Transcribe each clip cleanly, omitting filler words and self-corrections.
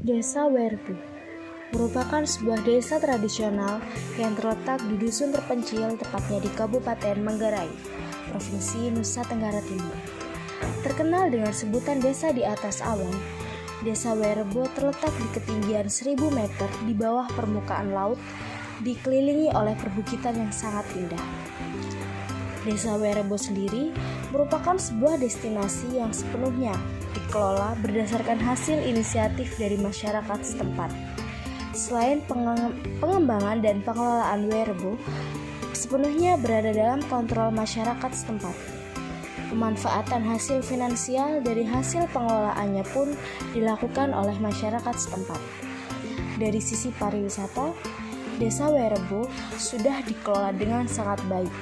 Desa Werebo merupakan sebuah desa tradisional yang terletak di dusun terpencil, tepatnya di Kabupaten Manggarai, Provinsi Nusa Tenggara Timur. Terkenal dengan sebutan desa di atas awan, Desa Werebo terletak di ketinggian 1000 meter di bawah permukaan laut, dikelilingi oleh perbukitan yang sangat indah. Desa Werebo sendiri merupakan sebuah destinasi yang sepenuhnya dikelola berdasarkan hasil inisiatif dari masyarakat setempat. Selain pengembangan dan pengelolaan Werebo sepenuhnya berada dalam kontrol masyarakat setempat. Pemanfaatan hasil finansial dari hasil pengelolaannya pun dilakukan oleh masyarakat setempat. Dari sisi pariwisata, Desa Werebo sudah dikelola dengan sangat baik,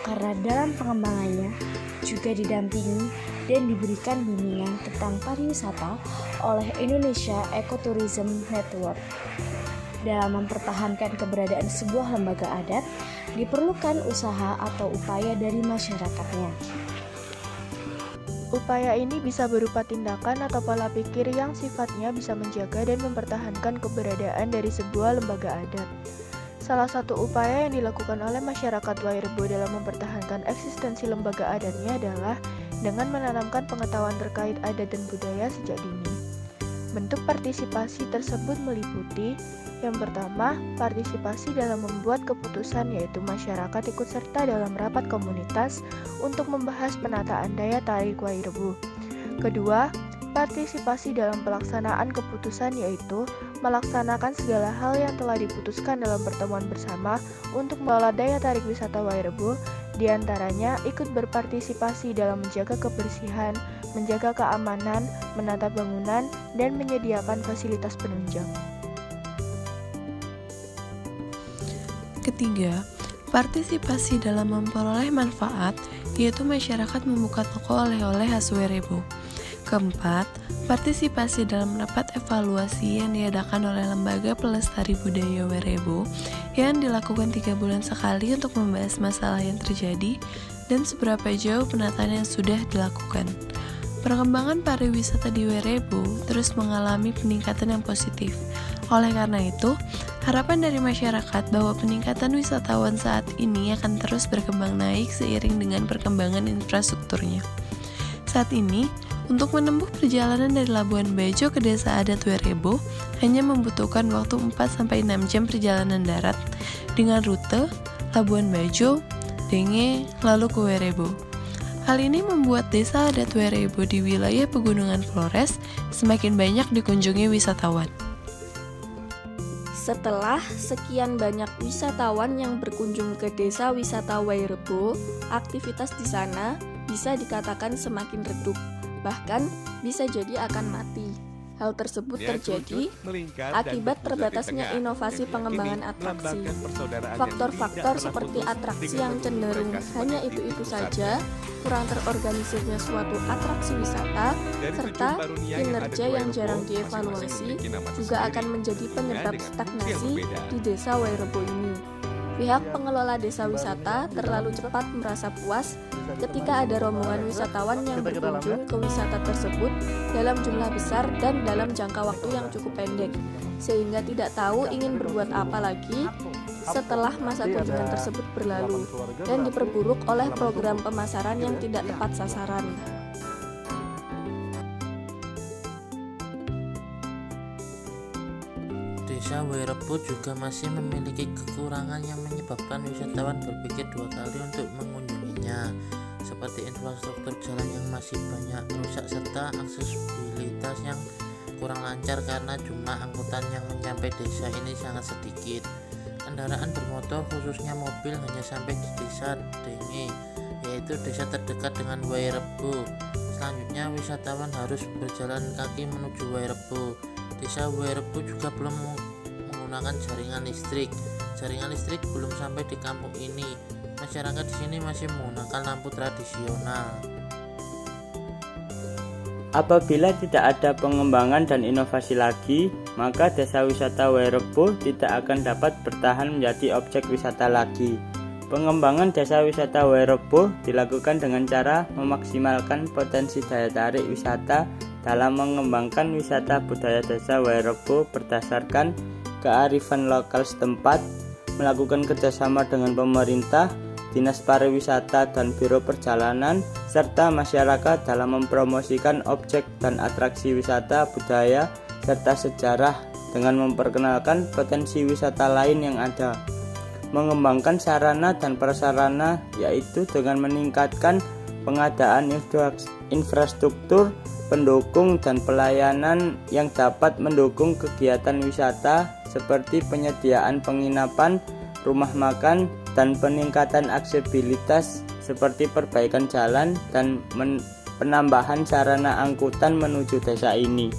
karena dalam pengembangannya juga didampingi dan diberikan bimbingan tentang pariwisata oleh Indonesia Ecotourism Network. Dalam mempertahankan keberadaan sebuah lembaga adat, diperlukan usaha atau upaya dari masyarakatnya. Upaya ini bisa berupa tindakan atau pola pikir yang sifatnya bisa menjaga dan mempertahankan keberadaan dari sebuah lembaga adat. Salah satu upaya yang dilakukan oleh masyarakat Werebo dalam mempertahankan eksistensi lembaga adatnya adalah dengan menanamkan pengetahuan terkait adat dan budaya sejak dini. Bentuk partisipasi tersebut meliputi: yang pertama, partisipasi dalam membuat keputusan, yaitu masyarakat ikut serta dalam rapat komunitas untuk membahas penataan daya tarik Werebo. Kedua, partisipasi dalam pelaksanaan keputusan, yaitu melaksanakan segala hal yang telah diputuskan dalam pertemuan bersama untuk mengelola daya tarik wisata Werebo, diantaranya ikut berpartisipasi dalam menjaga kebersihan, menjaga keamanan, menata bangunan, dan menyediakan fasilitas penunjang. Ketiga, partisipasi dalam memperoleh manfaat, yaitu masyarakat membuka toko oleh-oleh khas Werebo. Keempat, partisipasi dalam rapat evaluasi yang diadakan oleh Lembaga Pelestari Budaya Werebo yang dilakukan 3 bulan sekali untuk membahas masalah yang terjadi dan seberapa jauh penataan yang sudah dilakukan. Perkembangan pariwisata di Werebo terus mengalami peningkatan yang positif. Oleh karena itu, harapan dari masyarakat bahwa peningkatan wisatawan saat ini akan terus berkembang naik seiring dengan perkembangan infrastrukturnya. Saat ini, untuk menempuh perjalanan dari Labuan Bajo ke Desa Adat Werebo hanya membutuhkan waktu 4-6 jam perjalanan darat dengan rute Labuan Bajo, Denge, lalu ke Werebo. Hal ini membuat Desa Adat Werebo di wilayah Pegunungan Flores semakin banyak dikunjungi wisatawan. Setelah sekian banyak wisatawan yang berkunjung ke Desa Wisata Werebo, aktivitas di sana bisa dikatakan semakin redup, bahkan bisa jadi akan mati. Hal tersebut terjadi akibat terbatasnya inovasi pengembangan atraksi. Faktor-faktor seperti atraksi yang cenderung hanya itu-itu saja, kurang terorganisirnya suatu atraksi wisata, serta kinerja yang jarang dievaluasi juga akan menjadi penyebab stagnasi di Desa Werebo ini. Pihak pengelola desa wisata terlalu cepat merasa puas ketika ada rombongan wisatawan yang berkunjung ke wisata tersebut dalam jumlah besar dan dalam jangka waktu yang cukup pendek, sehingga tidak tahu ingin berbuat apa lagi setelah masa kunjungan tersebut berlalu dan diperburuk oleh program pemasaran yang tidak tepat sasaran. Desa Werebo juga masih memiliki kekurangan yang menyebabkan wisatawan berpikir 2 kali untuk mengunjunginya, seperti infrastruktur jalan yang masih banyak rusak serta aksesibilitas yang kurang lancar karena jumlah angkutan yang mencapai desa ini sangat sedikit. Kendaraan bermotor khususnya mobil hanya sampai di Desa Denge, yaitu desa terdekat dengan Werebo. Selanjutnya wisatawan harus berjalan kaki menuju Werebo. Desa Werebo juga belum menggunakan jaringan listrik. Jaringan listrik belum sampai di kampung ini. Masyarakat di sini masih menggunakan lampu tradisional. Apabila tidak ada pengembangan dan inovasi lagi, maka desa wisata Werebo tidak akan dapat bertahan menjadi objek wisata lagi. Pengembangan desa wisata Werebo dilakukan dengan cara memaksimalkan potensi daya tarik wisata dalam mengembangkan wisata budaya Desa Wairebo berdasarkan kearifan lokal setempat, melakukan kerjasama dengan pemerintah, Dinas Pariwisata dan Biro Perjalanan, serta masyarakat dalam mempromosikan objek dan atraksi wisata budaya serta sejarah dengan memperkenalkan potensi wisata lain yang ada. Mengembangkan sarana dan prasarana, yaitu dengan meningkatkan pengadaan infrastruktur pendukung dan pelayanan yang dapat mendukung kegiatan wisata seperti penyediaan penginapan, rumah makan, dan peningkatan aksesibilitas seperti perbaikan jalan dan penambahan sarana angkutan menuju desa ini.